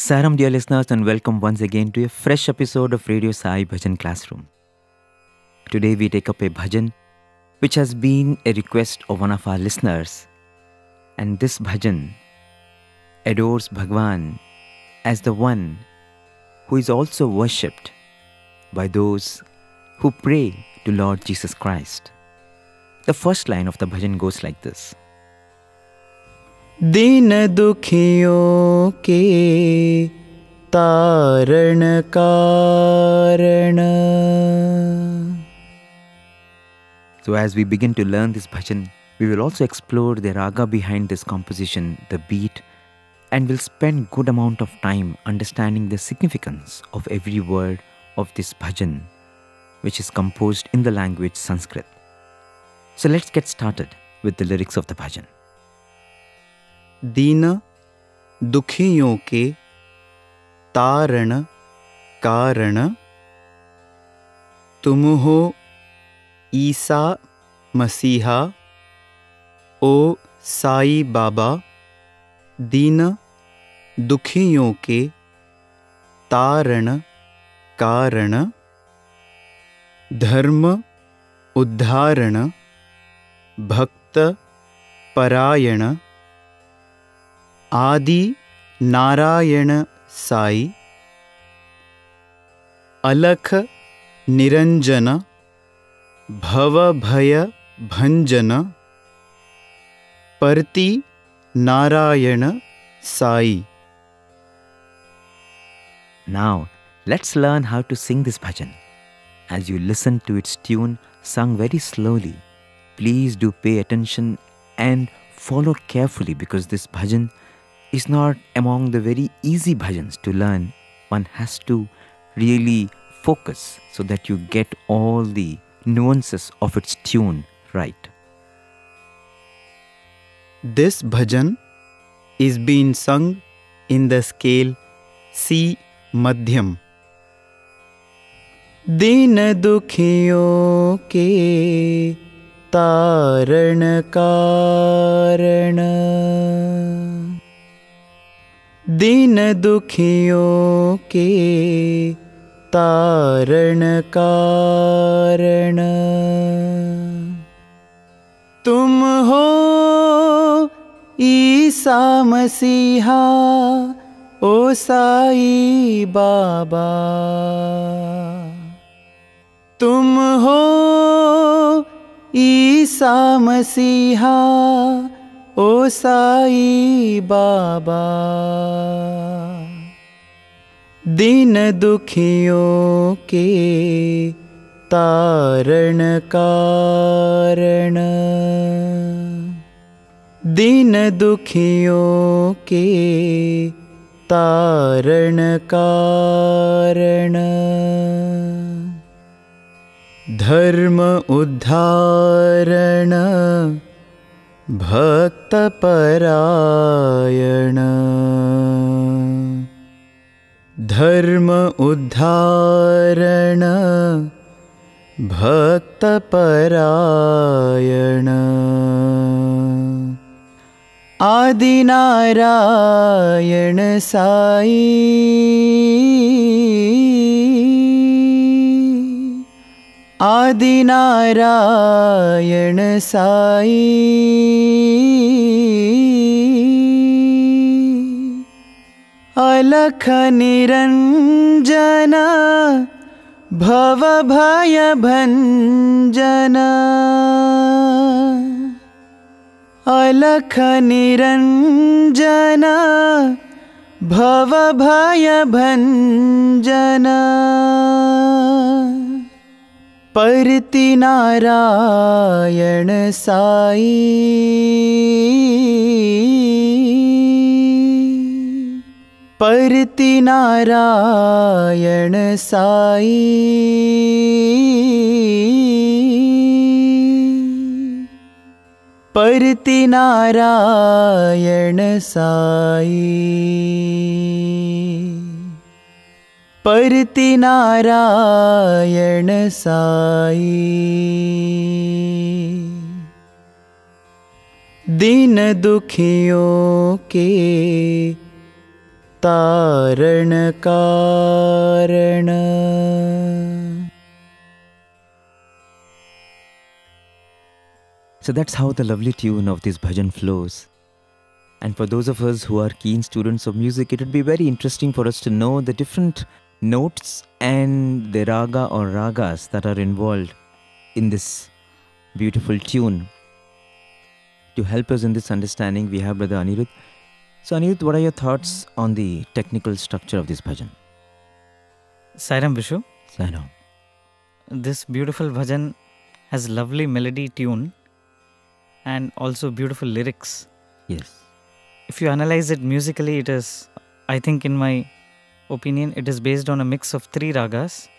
Saram, dear listeners, and welcome once again to a fresh episode of Radio Sai Bhajan Classroom. Today we take up a bhajan which has been a request of one of our listeners, and this bhajan adores Bhagwan as the one who is also worshipped by those who pray to Lord Jesus Christ. The first line of the bhajan goes like this. दीन दुखियों के तारण कारण. So as we begin to learn this bhajan, we will also explore the raga behind this composition, the beat, and will spend good amount of time understanding the significance of every word of this bhajan, which is composed in the language Sanskrit. So let's get started with the lyrics of the bhajan. दीन दुखियों के तारण कारण. तुम हो ईसा मसीहा, ओ साई बाबा. दीन दुखियों के तारण कारण. धर्म उद्धारण भक्त परायण. आदि नारायण साई. अलख निरंजन भव भय भंजन. परति Narayan Sai. Now, let's learn how to sing this bhajan. As you listen to its tune sung very slowly, please do pay attention and follow carefully, because this bhajan is not among the very easy bhajans to learn. One has to really focus so that you get all the nuances of its tune right. This bhajan is being sung in the scale C Madhyam. दीन दुखियों के तारण कारण. दीन दुखियों के तारण कारण. तुम हो ईसा मसीहा, ओ साई बाबा. तुम हो ईसा मसीहा, ओ साई बाबा. दीन दुखियों के तारण कारण. दीन दुखियों के तारण कारण. धर्म उद्धारण भक्त परायण. धर्म उद्धारण भक्त परायण. आदि नारायण साई. आदि नारायण साई. अलख निरंजन भव भय भंजन. अलख निरंजन भव भय भंजन. परति नारायण साई. परति नारायण साई. परति नारायण साई. परति नारायण साई. दीन दुखियों के Taran Karan. So that's how the lovely tune of this bhajan flows. And for those of us who are keen students of music, it would be very interesting for us to know the different notes and the raga or ragas that are involved in this beautiful tune. To help us in this understanding, we have Brother Anirudh. So Anirudh, what are your thoughts on the technical structure of this bhajan? Sai Vishu. Sairam. This beautiful bhajan has lovely melody tune and also beautiful lyrics. Yes. If you analyze it musically, it is, I think in my opinion, it is based on a mix of 3 ragas,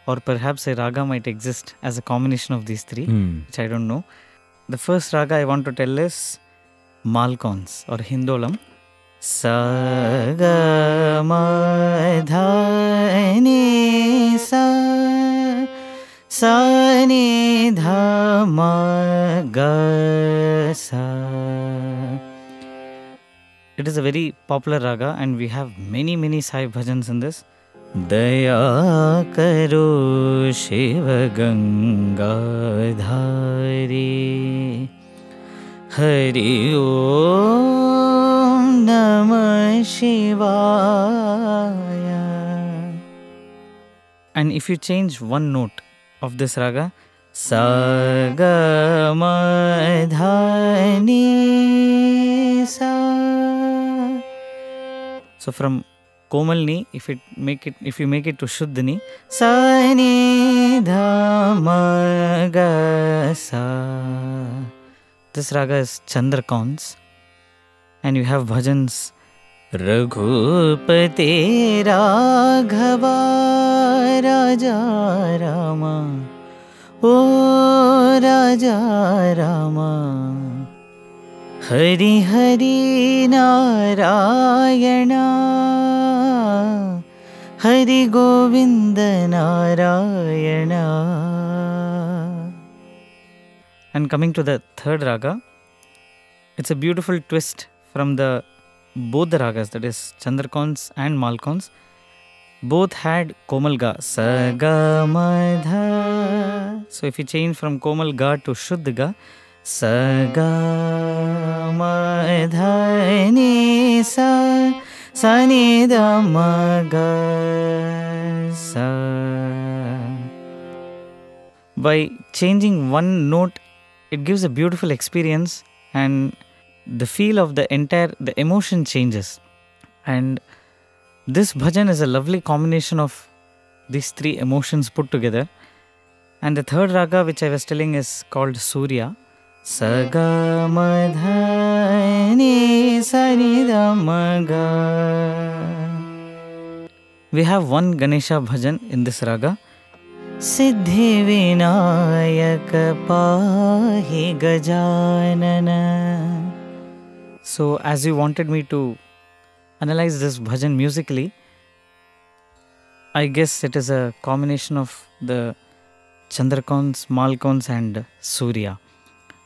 or perhaps a raga might exist as a combination of these 3, which I don't know. The first raga I want to tell is Malkons or Hindolam. Sa ga ma dha ni sa ni dha ma ga sa. It is a very popular raga and we have many Sai bhajans in this. Daya karo Shiva Ganga Dhari Hari Om Namah Shivaya. And if you change one note of this raga, Sa ga ma dha ni sa. So from Komalni, if you make it to Shuddhani, Sa ni dha ma ga sa. This raga is Chandrakons, and you have bhajans Raghupati Raghava Raja Rama, O Raja Rama, Hari Hari Narayana, Hari Govinda Narayana. And coming to the third raga, it's a beautiful twist from both the ragas, that is Chandrakons and Malkons. Both had Komal Ga, Sa Ga Ma Dha. So if you change from Komal Ga to Shuddha Ga, Sa Ga Ma Dha Ni Sa, Sa Ni Dha Ma Ga Sa. By changing one note, it gives a beautiful experience and the feel of the emotion changes. And this bhajan is a lovely combination of these 3 emotions put together. And the third raga which I was telling is called Surya. Sa ga ma dha ni sa ni dha ma ga. We have one Ganesha bhajan in this raga. Siddhi Vinayak Pahi Gajanana. So as you wanted me to analyze this bhajan musically, I guess it is a combination of the Chandrakons, Malkons and Surya.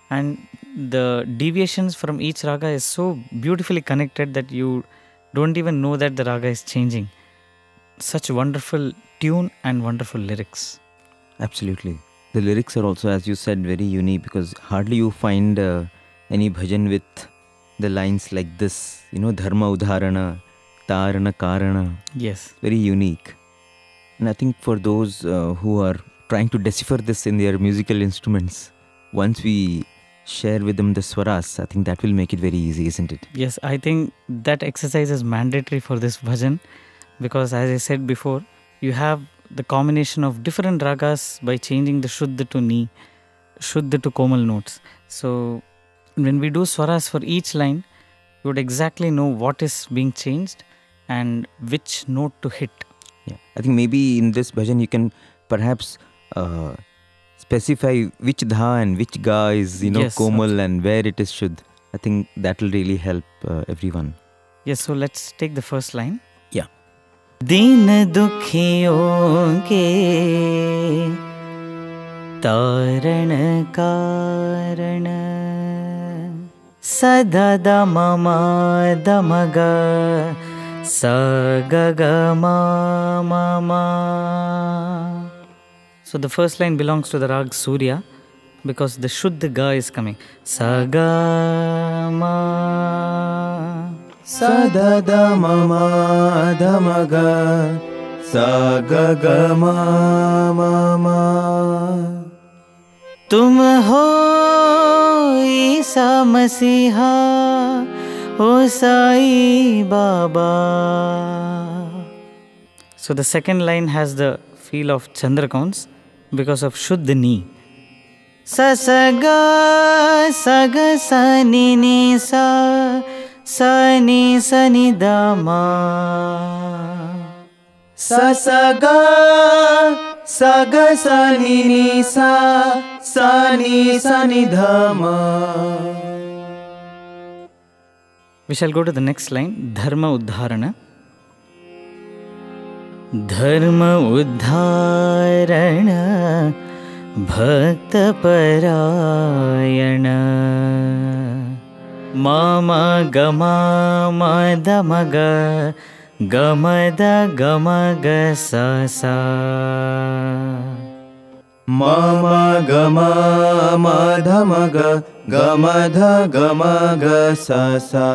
And the deviations from each raga is so beautifully connected that you don't even know that the raga is changing. Such wonderful tune and wonderful lyrics. Absolutely. The lyrics are also, as you said, very unique because hardly you find any bhajan with the lines like this, Dharma, Uddharan, Taran Karan. Yes. Very unique. And I think for those who are trying to decipher this in their musical instruments, once we share with them the swaras, I think that will make it very easy, isn't it? Yes, I think that exercise is mandatory for this bhajan because as I said before, you have the combination of different ragas by changing the Shuddha to Ni, Shuddha to Komal notes. So when we do swaras for each line, you would exactly know what is being changed and which note to hit. Yeah, I think maybe in this bhajan you can perhaps specify which dha and which ga is, Yes, Komal okay. and where it is Shuddh. I think that will really help everyone. Yes, so let's take the first line. Yeah. Deena Dukhiyon ke Taran Karan Sada Damama Damaga sa ga ga ma ma ma. So the first line belongs to the rag Surya because the Shuddha ga is coming. Sa ga ma. Sa da da ma ma da ma ga. Sa ga ga ma ma ma. तुम हो ईसा मसीहा ओ Sai Baba. So the second line has the feel of Chandrakaunts because of Shuddhani. Sa sa ga sa ni ni sa ni da ma. Sa sa ga ni ni sa ni dha ma. We shall go to the next line, Dharma Uddharana. Dharma Uddharana Bhakta Parayana Mama Gama Madamaga Gamada Gamaga Sasa. Mama gama madhamaga gamadha gamaga sasa.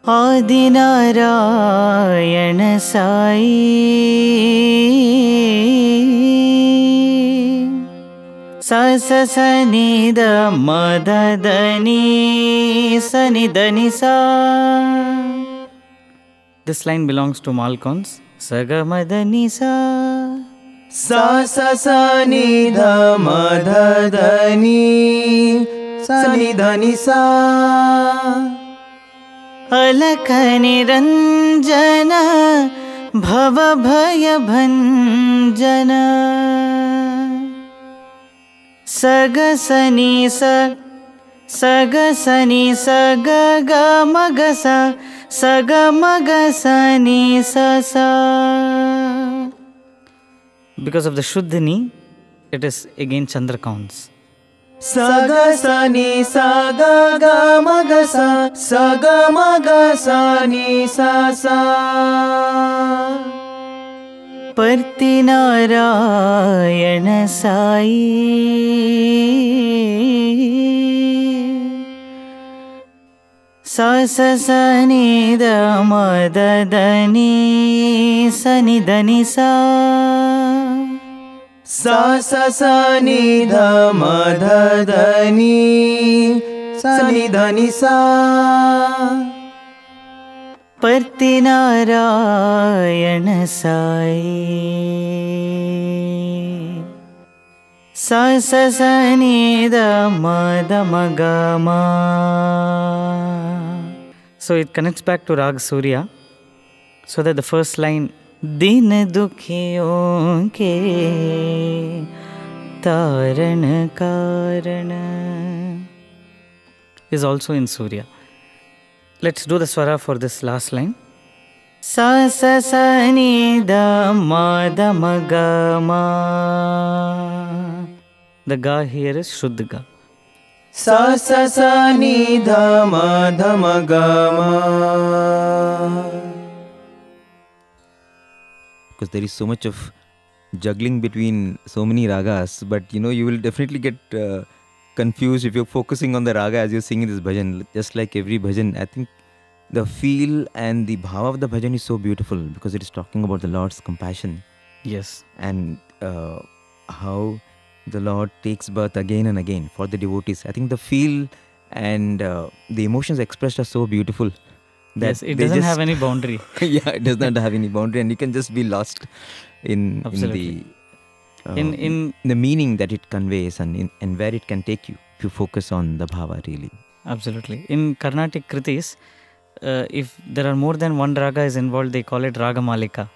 Parthi Narayana Sai Sa sa sa ni da ma da da ni sa ni da ni sa. This line belongs to Malkons. Sa ga ma da ni sa. Sa sa sa ni dha ma dha da ni sa ni dha ni sa. Alakha Niranjana Bhava Bhaya Bhanjana Saga sani sa ga ga maga sa maga sani sa sa. Because of the Shuddhani, it is again Chandrakaunts. Saga sani saga ga maga sa saga maga sani sa sa. Parthi Narayana Sai sa sa sa ni da ma da da ni sa ni da ni sa. Sa sa sa ni dha ma dha da ni sa ni dha ni sa. Parthi Narayana Sai sa sa sa ni da ma ga ma. So it connects back to Rag Surya, so that the first line Deena Dukhiyon ke Taran Karan is also in Surya. Let's do the swara for this last line. Sa sa sa ni da ma ga ma. The ga here is Shuddha ga. Sa sa sa ni dha ma ga ma. Because there is so much of juggling between so many ragas, but you will definitely get confused if you're focusing on the raga as you're singing this bhajan. Just like every bhajan, I think the feel and the bhava of the bhajan is so beautiful because it is talking about the Lord's compassion. Yes. And how the Lord takes birth again and again for the devotees. I think the feel and the emotions expressed are so beautiful. Yes, it doesn't have any boundary. Yeah, it does not have any boundary, and you can just be lost in the meaning that it conveys and where it can take you if you focus on the bhava really. Absolutely. In Carnatic Kritis, if there are more than one raga is involved, they call it Raga Malika.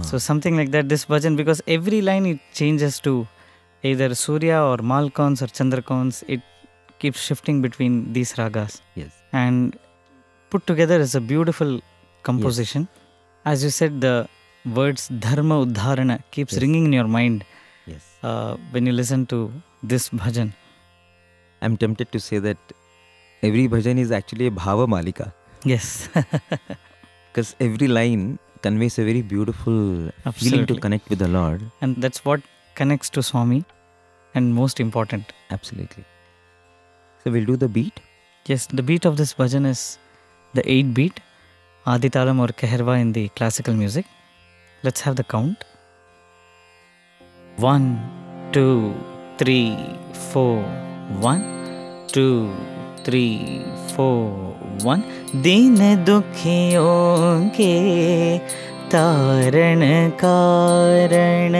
So something like that, this bhajan, because every line it changes to either Surya or Malkons or Chandrakons, it keeps shifting between these ragas. Yes. And put together is a beautiful composition. Yes. As you said, the words Dharma Uddharana keeps ringing in your mind. Yes. When you listen to this bhajan. I'm tempted to say that every bhajan is actually a Bhava Malika. Yes. Because every line conveys a very beautiful feeling to Absolutely. connect with the Lord. And that's what connects to Swami, and most important. Absolutely. So we'll do the beat. Yes, the beat of this bhajan is the 8 beat, Aditalam or Keherva in the classical music. Let's have the count. 1, 2, 3, 4. 1, 2, 3, 4, 1. दीन दुखियों के तारण कारण,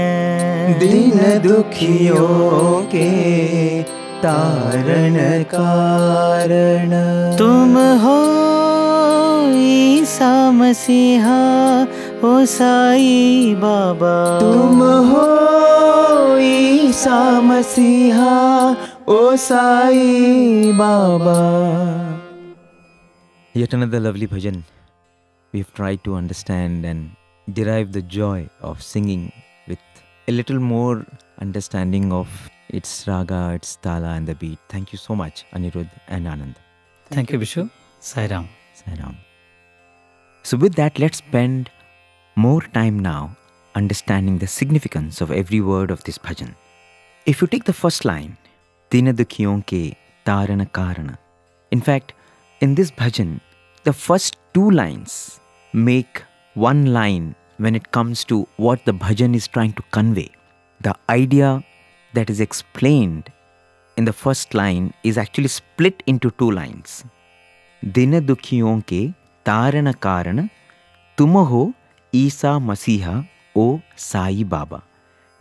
दीन दुखियों के तारण कारण, तुम हो ईसा मसीहा ओ साई बाबा, तुम हो ईसा मसीहा ओ Sai Baba. Yet another lovely bhajan. We've tried to understand and derive the joy of singing with a little more understanding of its raga, its tala and the beat. Thank you so much, Anirudh and Anand. Thank you, Vishu. Sai Ram. Sai Ram. So with that, let's spend more time now understanding the significance of every word of this bhajan. If you take the first line, Deena Dukhiyon ke Taran Karan. In fact, in this bhajan, the first 2 lines make one line when it comes to what the bhajan is trying to convey. The idea that is explained in the first line is actually split into 2 lines. Deena Dukhiyon ke Taran Karan, tum ho Isa Masiha o Sai Baba.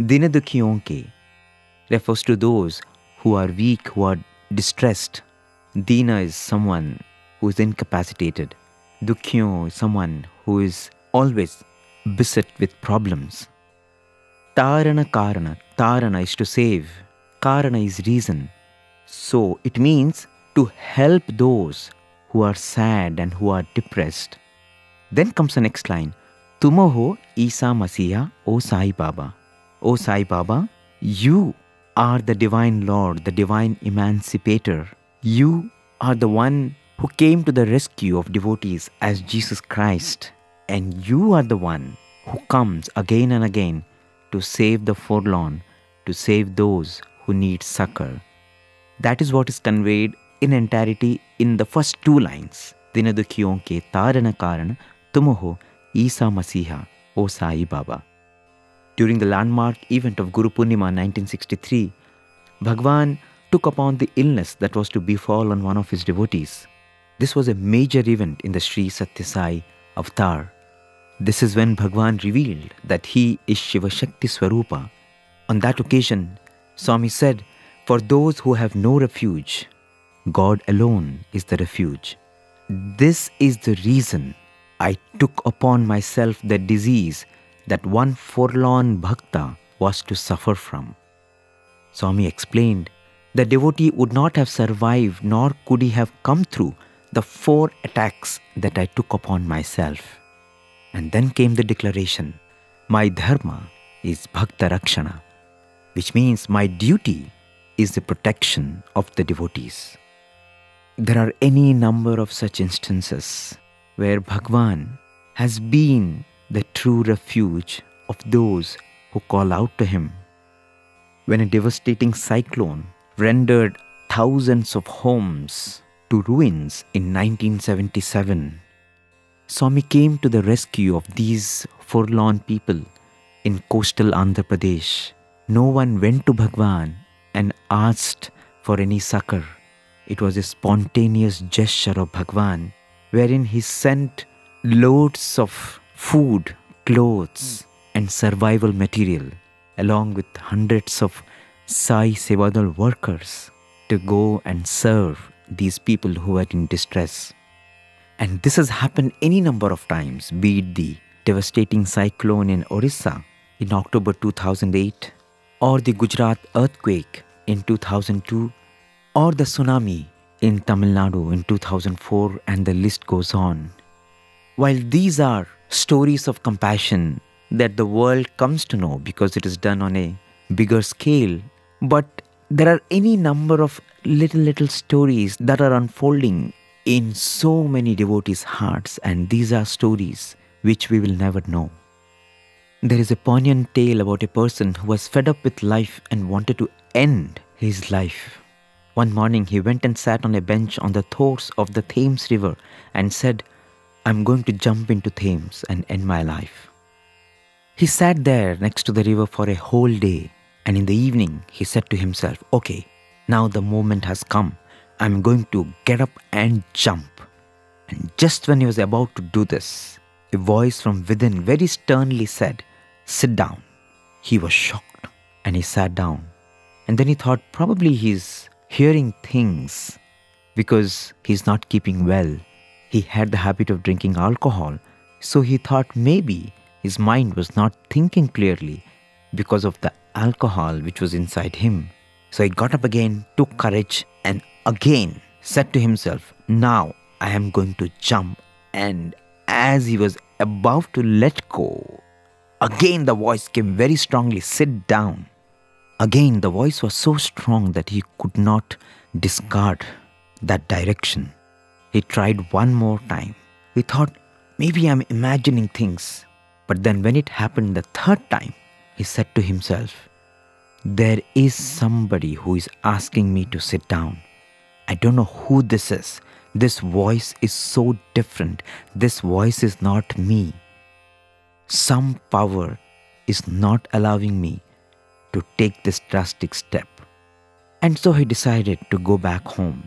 Deena Dukhiyon ke refers to those who are weak, who are distressed. Deena is someone who is incapacitated. Dukhiyon is someone who is always beset with problems. Tarana Karana. Tarana is to save. Karana is reason. So it means to help those who are sad and who are depressed. Then comes the next line. Tumaho Isa Masiha o Sai Baba. O Sai Baba, you are the divine Lord, the divine emancipator. You are the one who came to the rescue of devotees as Jesus Christ. And you are the one who comes again and again to save the forlorn, to save those who need succor. That is what is conveyed in entirety in the first 2 lines. Deena Dukhiyon ke Tarana Karan, Tumaho Isa Masiha o Sai Baba. During the landmark event of Guru Purnima 1963, Bhagwan took upon the illness that was to befall on one of his devotees. This was a major event in the Sri Sathya Sai avatar. This is when Bhagwan revealed that he is Shiva Shakti Swarupa. On that occasion, Swami said, for those who have no refuge, God alone is the refuge. This is the reason I took upon myself the disease that one forlorn Bhaktha was to suffer from. Swami explained, the devotee would not have survived nor could he have come through the 4 attacks that I took upon myself. And then came the declaration, my Dharma is Bhakta Rakshana, which means my duty is the protection of the devotees. There are any number of such instances where Bhagwan has been the true refuge of those who call out to him. When a devastating cyclone rendered thousands of homes to ruins in 1977, Swami came to the rescue of these forlorn people in coastal Andhra Pradesh. No one went to Bhagwan and asked for any succor. It was a spontaneous gesture of Bhagwan, wherein he sent loads of food, clothes and survival material, along with hundreds of Sai Sevadal workers to go and serve these people who were in distress. And this has happened any number of times, be it the devastating cyclone in Orissa in October 2008, or the Gujarat earthquake in 2002, or the tsunami in Tamil Nadu in 2004, and the list goes on. While these are stories of compassion that the world comes to know because it is done on a bigger scale, but there are any number of little stories that are unfolding in so many devotees' hearts, and these are stories which we will never know. There is a poignant tale about a person who was fed up with life and wanted to end his life. One morning he went and sat on a bench on the shores of the Thames River and said, "I'm going to jump into Thames and end my life." He sat there next to the river for a whole day, and in the evening he said to himself, "Okay, now the moment has come. I'm going to get up and jump." And just when he was about to do this, a voice from within very sternly said, "Sit down." He was shocked and he sat down. And then he thought probably he's hearing things because he's not keeping well. He had the habit of drinking alcohol, so he thought maybe his mind was not thinking clearly because of the alcohol which was inside him. So he got up again, took courage, and again said to himself, "Now I am going to jump." And as he was about to let go, again the voice came very strongly, "Sit down." Again the voice was so strong that he could not discard that direction. He tried one more time. He thought, maybe I'm imagining things. But then when it happened the third time, he said to himself, "There is somebody who is asking me to sit down. I don't know who this is. This voice is so different. This voice is not me. Some power is not allowing me to take this drastic step." And so he decided to go back home.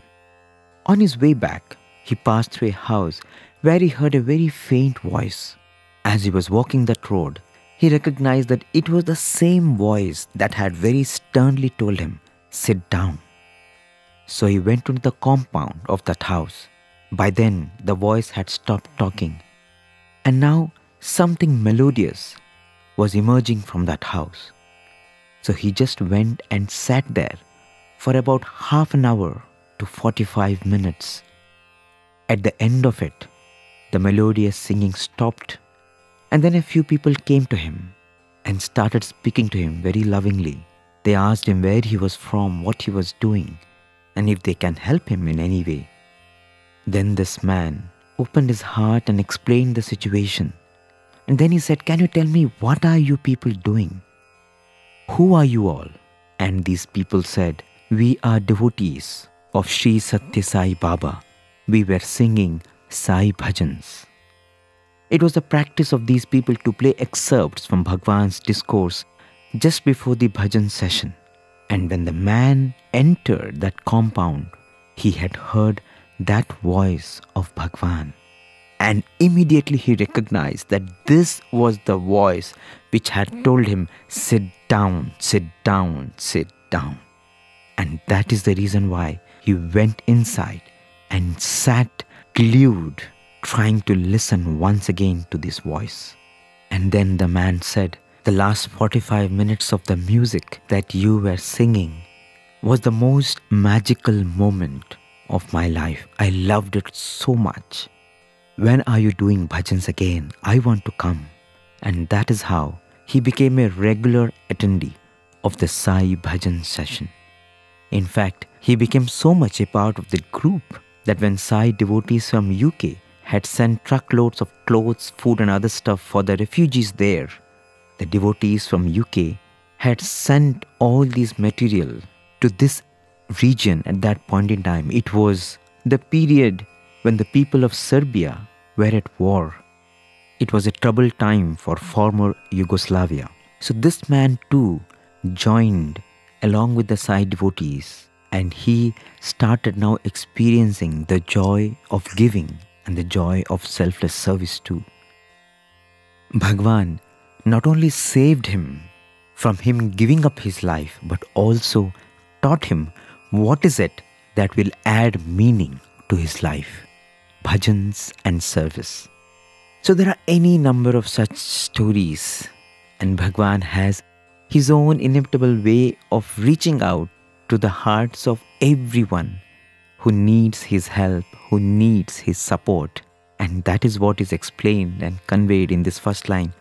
On his way back, he passed through a house where he heard a very faint voice. As he was walking that road, he recognized that it was the same voice that had very sternly told him, "Sit down." So he went into the compound of that house. By then, the voice had stopped talking. And now, something melodious was emerging from that house. So he just went and sat there for about half an hour to 45 minutes. At the end of it, the melodious singing stopped, and then a few people came to him and started speaking to him very lovingly. They asked him where he was from, what he was doing, and if they can help him in any way. Then this man opened his heart and explained the situation. And then he said, "Can you tell me, what are you people doing? Who are you all?" And these people said, "We are devotees of Sri Sathya Sai Baba. We were singing Sai Bhajans." It was the practice of these people to play excerpts from Bhagwan's discourse just before the bhajan session. And when the man entered that compound, he had heard that voice of Bhagwan. And immediately he recognized that this was the voice which had told him, "Sit down, sit down, sit down." And that is the reason why he went inside and sat glued, trying to listen once again to this voice. And then the man said, "The last 45 minutes of the music that you were singing was the most magical moment of my life. I loved it so much. When are you doing bhajans again? I want to come." And that is how he became a regular attendee of the Sai Bhajan session. In fact, he became so much a part of the group that when Sai devotees from UK had sent truckloads of clothes, food and other stuff for the refugees there, the devotees from UK had sent all these material to this region at that point in time. It was the period when the people of Serbia were at war. It was a troubled time for former Yugoslavia. So this man too joined along with the Sai devotees, and he started now experiencing the joy of giving and the joy of selfless service too. Bhagwan not only saved him from him giving up his life, but also taught him what is it that will add meaning to his life: bhajans and service. So there are any number of such stories, and Bhagwan has his own inimitable way of reaching out to the hearts of everyone who needs his help, who needs his support. And that is what is explained and conveyed in this first line.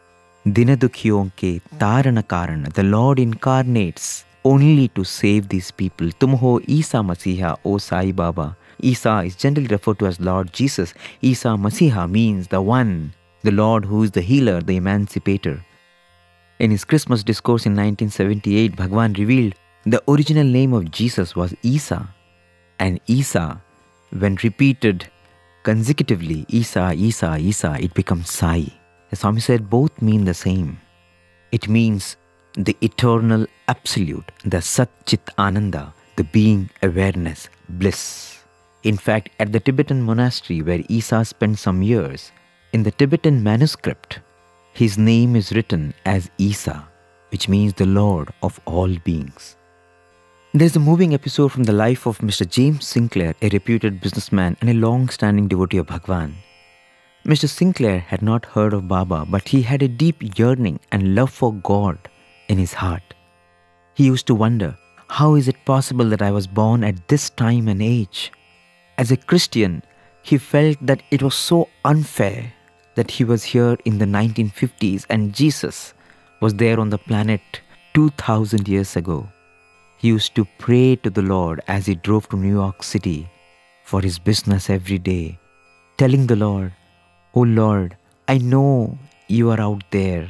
Deena Dukhiyon ke Taran Karan. The Lord incarnates only to save these people. Tum ho Isa Masiha, O Sai Baba. Isa is generally referred to as Lord Jesus. Isa Masiha means the one, the Lord who is the healer, the emancipator. In his Christmas discourse in 1978, Bhagwan revealed the original name of Jesus was Isa. And Isa, when repeated consecutively, Isa, Isa, Isa, it becomes Sai. The Swami said both mean the same. It means the eternal absolute, the Sat Chit Ananda, the being, awareness, bliss. In fact, at the Tibetan monastery where Isa spent some years, in the Tibetan manuscript, his name is written as Isa, which means the Lord of all beings. There's a moving episode from the life of Mr. James Sinclair, a reputed businessman and a long-standing devotee of Bhagwan. Mr. Sinclair had not heard of Baba, but he had a deep yearning and love for God in his heart. He used to wonder, how is it possible that I was born at this time and age? As a Christian, he felt that it was so unfair that he was here in the 1950s and Jesus was there on the planet 2000 years ago. He used to pray to the Lord as he drove to New York City for his business every day, telling the Lord, "Oh Lord, I know you are out there.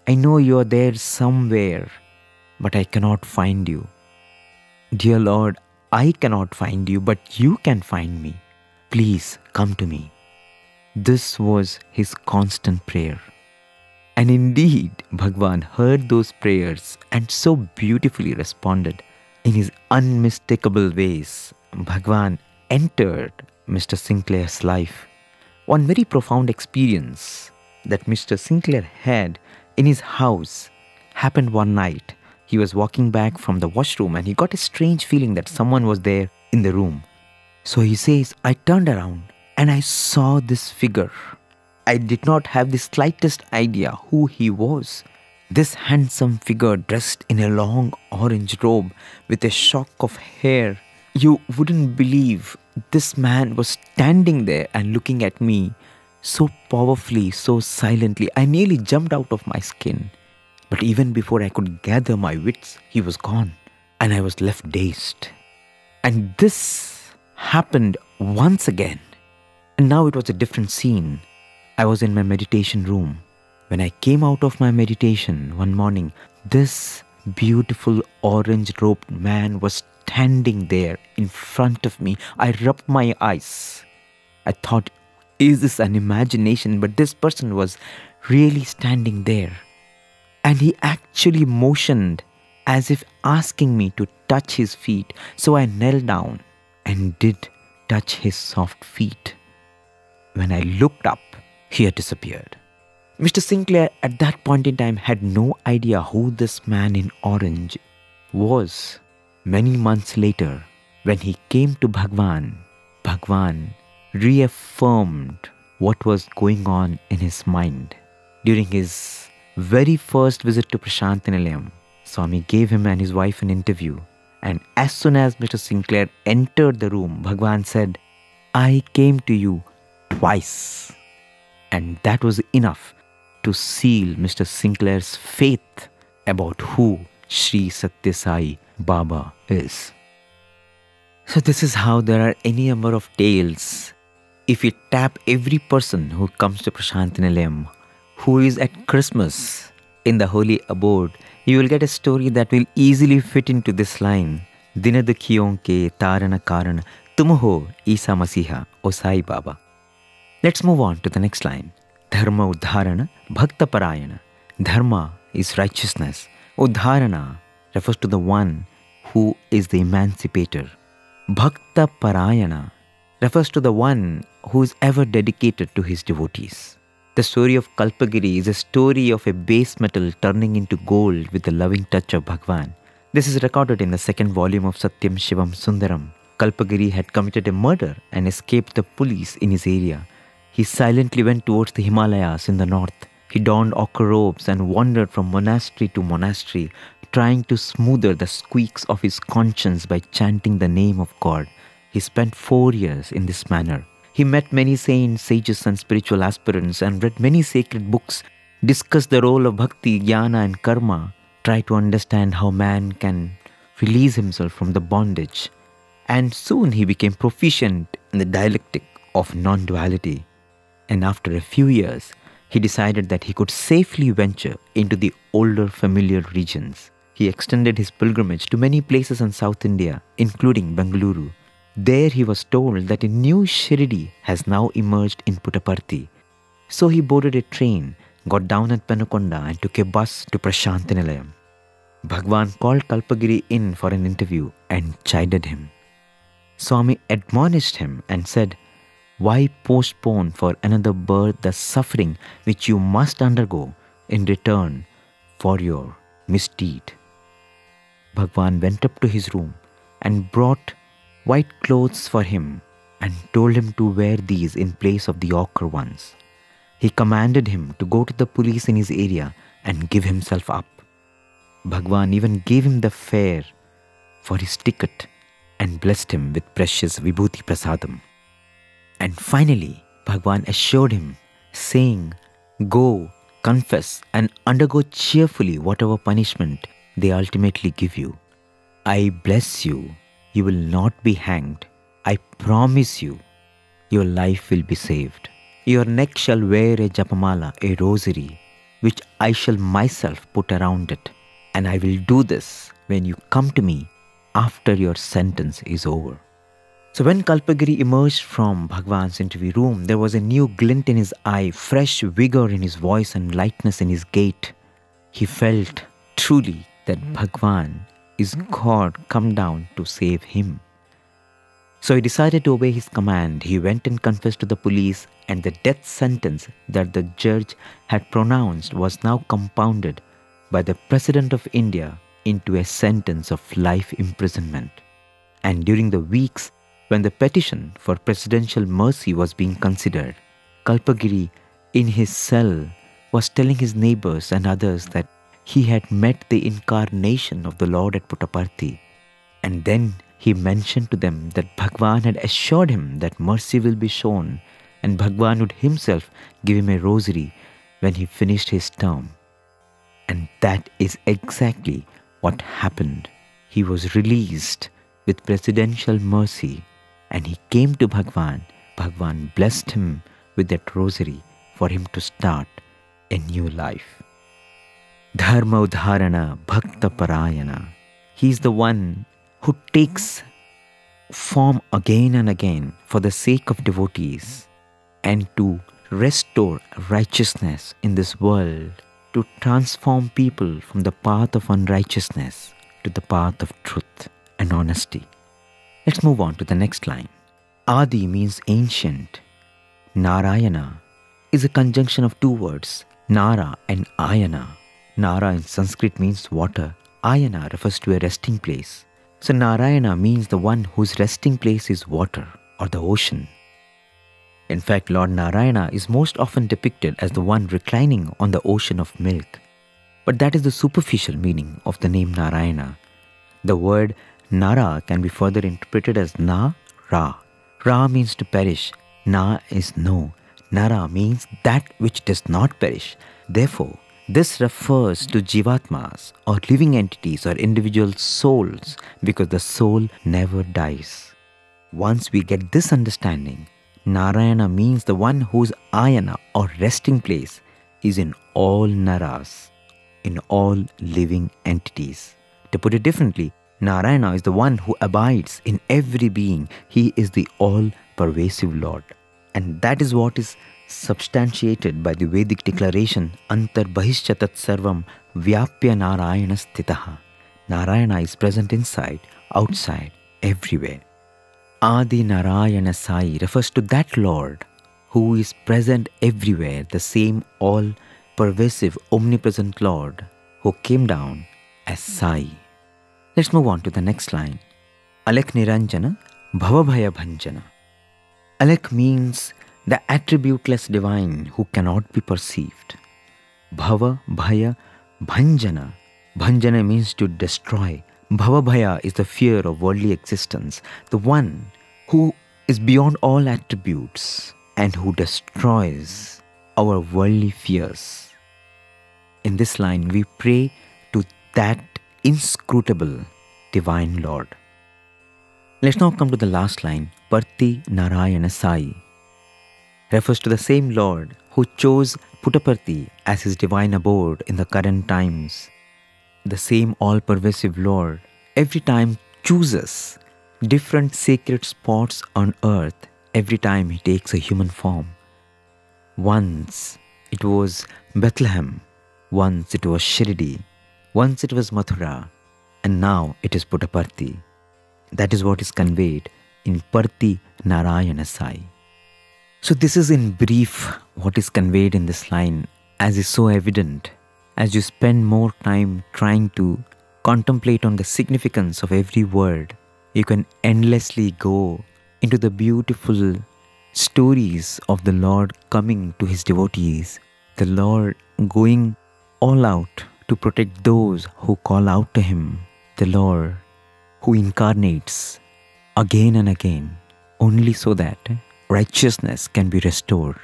I know you are there somewhere, but I cannot find you. Dear Lord, I cannot find you, but you can find me. Please come to me." This was his constant prayer. And indeed, Bhagwan heard those prayers and so beautifully responded. In his unmistakable ways, Bhagwan entered Mr. Sinclair's life. One very profound experience that Mr. Sinclair had in his house happened one night. He was walking back from the washroom and he got a strange feeling that someone was there in the room. So he says, "I turned around and I saw this figure. I did not have the slightest idea who he was. This handsome figure dressed in a long orange robe with a shock of hair. You wouldn't believe this man was standing there and looking at me so powerfully, so silently. I nearly jumped out of my skin. But even before I could gather my wits, he was gone and I was left dazed." And this happened once again. And now it was a different scene. I was in my meditation room. When I came out of my meditation one morning, this beautiful orange-robed man was standing there in front of me. I rubbed my eyes. I thought, is this an imagination? But this person was really standing there. And he actually motioned as if asking me to touch his feet. So I knelt down and did touch his soft feet. When I looked up, he had disappeared. Mr. Sinclair at that point in time had no idea who this man in orange was. Many months later, when he came to Bhagwan, Bhagwan reaffirmed what was going on in his mind. During his very first visit to Prashantinilayam, Swami gave him and his wife an interview. And as soon as Mr. Sinclair entered the room, Bhagwan said, "I came to you twice." And that was enough to seal Mr. Sinclair's faith about who Sri Sathya Sai Baba is. So this is how there are any number of tales. If you tap every person who comes to Prashantinilayam, who is at Christmas in the holy abode, you will get a story that will easily fit into this line. Deena Dukhiyon ke Taran Karan, tum ho Isa Masiha, O Sai Baba. Let's move on to the next line. Dharma Uddharan, Bhakta Parayana. Dharma is righteousness. Uddharana refers to the one who is the emancipator. Bhakta Parayana refers to the one who is ever dedicated to his devotees. The story of Kalpagiri is a story of a base metal turning into gold with the loving touch of Bhagwan. This is recorded in the second volume of Satyam Shivam Sundaram. Kalpagiri had committed a murder and escaped the police in his area. He silently went towards the Himalayas in the north. He donned ochre robes and wandered from monastery to monastery, trying to smoother the squeaks of his conscience by chanting the name of God. He spent 4 years in this manner. He met many saints, sages and spiritual aspirants and read many sacred books, discussed the role of bhakti, jnana and karma, tried to understand how man can release himself from the bondage and soon he became proficient in the dialectic of non-duality. And after a few years, he decided that he could safely venture into the older familiar regions. He extended his pilgrimage to many places in South India, including Bengaluru. There he was told that a new Shirdi has now emerged in Puttaparthi. So he boarded a train, got down at Penukonda and took a bus to Prashantinilayam. Bhagwan called Kalpagiri in for an interview and chided him. Swami admonished him and said, "Why postpone for another birth the suffering which you must undergo in return for your misdeed?" Bhagwan went up to his room and brought white clothes for him and told him to wear these in place of the ochre ones. He commanded him to go to the police in his area and give himself up. Bhagwan even gave him the fare for his ticket and blessed him with precious Vibhuti Prasadam. And finally, Bhagwan assured him, saying, "Go, confess and undergo cheerfully whatever punishment they ultimately give you. I bless you. You will not be hanged. I promise you, your life will be saved. Your neck shall wear a japamala, a rosary, which I shall myself put around it. And I will do this when you come to me after your sentence is over." So when Kalpagiri emerged from Bhagwan's interview room, there was a new glint in his eye, fresh vigor in his voice and lightness in his gait. He felt truly that Bhagwan is God come down to save him. So he decided to obey his command. He went and confessed to the police, and the death sentence that the judge had pronounced was now compounded by the President of India into a sentence of life imprisonment. And during the weeks when the petition for presidential mercy was being considered, Kalpagiri in his cell was telling his neighbors and others that he had met the incarnation of the Lord at Puttaparthi. And then he mentioned to them that Bhagwan had assured him that mercy will be shown, and Bhagwan would himself give him a rosary when he finished his term. And that is exactly what happened. He was released with presidential mercy, and he came to Bhagwan. Bhagwan blessed him with that rosary for him to start a new life. Dharma Uddharana Bhakta Parayana. He is the one who takes form again and again for the sake of devotees and to restore righteousness in this world, to transform people from the path of unrighteousness to the path of truth and honesty. Let's move on to the next line. Adi means ancient. Narayana is a conjunction of two words, Nara and Ayana. Nara in Sanskrit means water. Ayana refers to a resting place. So Narayana means the one whose resting place is water or the ocean. In fact, Lord Narayana is most often depicted as the one reclining on the ocean of milk. But that is the superficial meaning of the name Narayana. The word Nara can be further interpreted as Na-Ra. Ra means to perish. Na is no. Nara means that which does not perish. Therefore, this refers to Jivatmas or living entities or individual souls because the soul never dies. Once we get this understanding, Narayana means the one whose ayana or resting place is in all naras, in all living entities. To put it differently, Narayana is the one who abides in every being. He is the all-pervasive Lord. And that is what is substantiated by the Vedic declaration Antar Bahishya Tat Sarvam Vyapya Narayana Sthitaha. Narayana is present inside, outside, everywhere. Adi Narayana Sai refers to that Lord who is present everywhere, the same all-pervasive, omnipresent Lord who came down as Sai. Let's move on to the next line. Alakha Niranjana Bhava Bhaya Bhanjana. Alakha means the attributeless divine who cannot be perceived. Bhava, Bhaya, Bhanjana. Bhanjana means to destroy. Bhava Bhaya is the fear of worldly existence, the one who is beyond all attributes and who destroys our worldly fears. In this line, we pray to that inscrutable divine Lord. Let's now come to the last line. Parthi Narayana Sai refers to the same Lord who chose Puttaparthi as his divine abode in the current times. The same all-pervasive Lord every time chooses different sacred spots on earth every time he takes a human form. Once it was Bethlehem, once it was Shirdi, once it was Mathura, and now it is Puttaparthi. That is what is conveyed in Parthi Narayana Sai. So this is in brief what is conveyed in this line, as is so evident as you spend more time trying to contemplate on the significance of every word. You can endlessly go into the beautiful stories of the Lord coming to his devotees, the Lord going all out to protect those who call out to him, the Lord who incarnates again and again only so that righteousness can be restored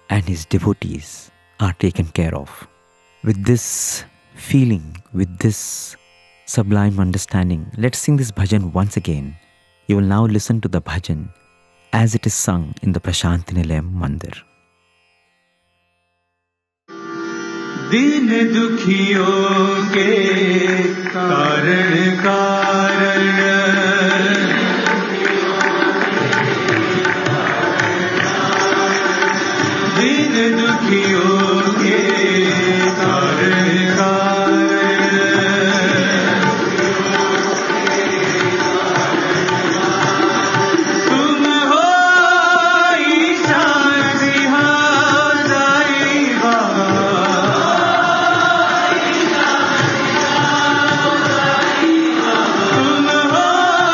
and his devotees are taken care of. With this feeling, with this sublime understanding, let's sing this bhajan once again. You will now listen to the bhajan as it is sung in the Prashanti Nilayam Mandir. दीन दुखियों के तारण कारण दीन दुखियों के तारण कारण तुम हो ईशान बिहार साई बाबा तुम हो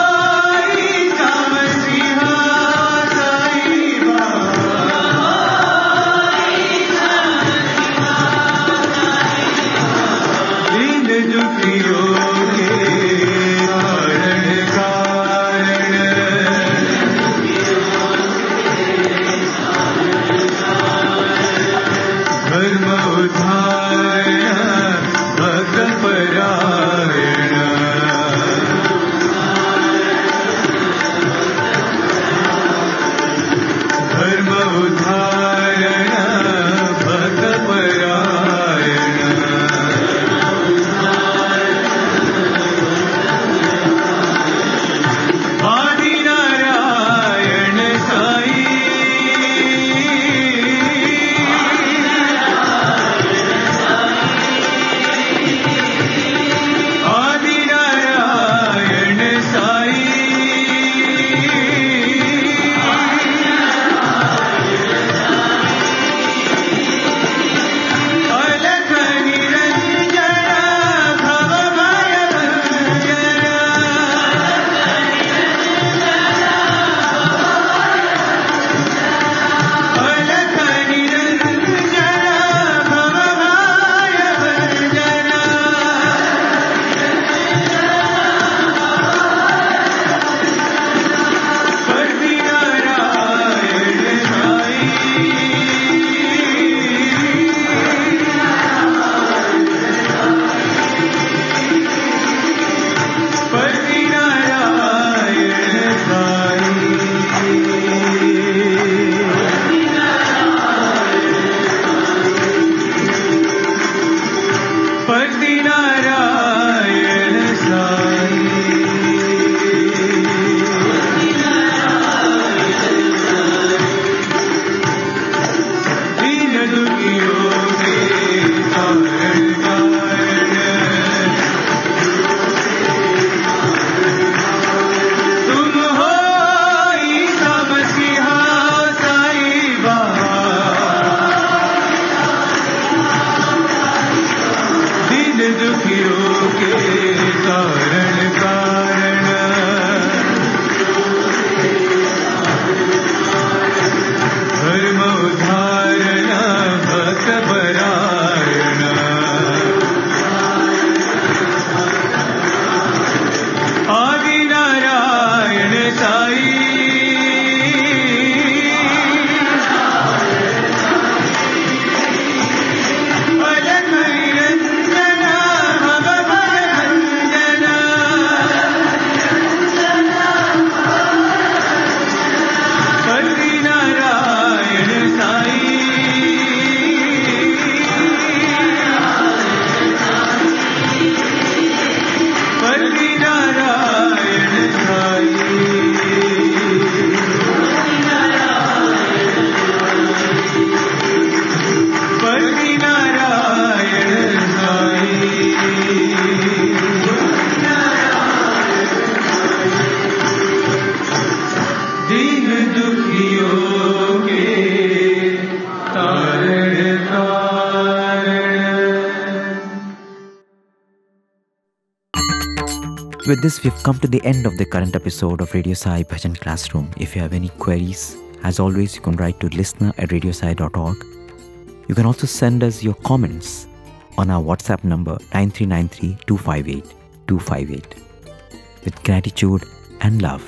दीन दुखियों के तारण तारण। With this, we've come to the end of the current episode of Radio Sai Bhajan Classroom. If you have any queries, as always, you can write to listener@radiosai.org. You can also send us your comments on our WhatsApp number 9393-258-258. With gratitude and love,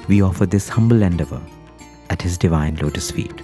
we offer this humble endeavor at His divine lotus feet.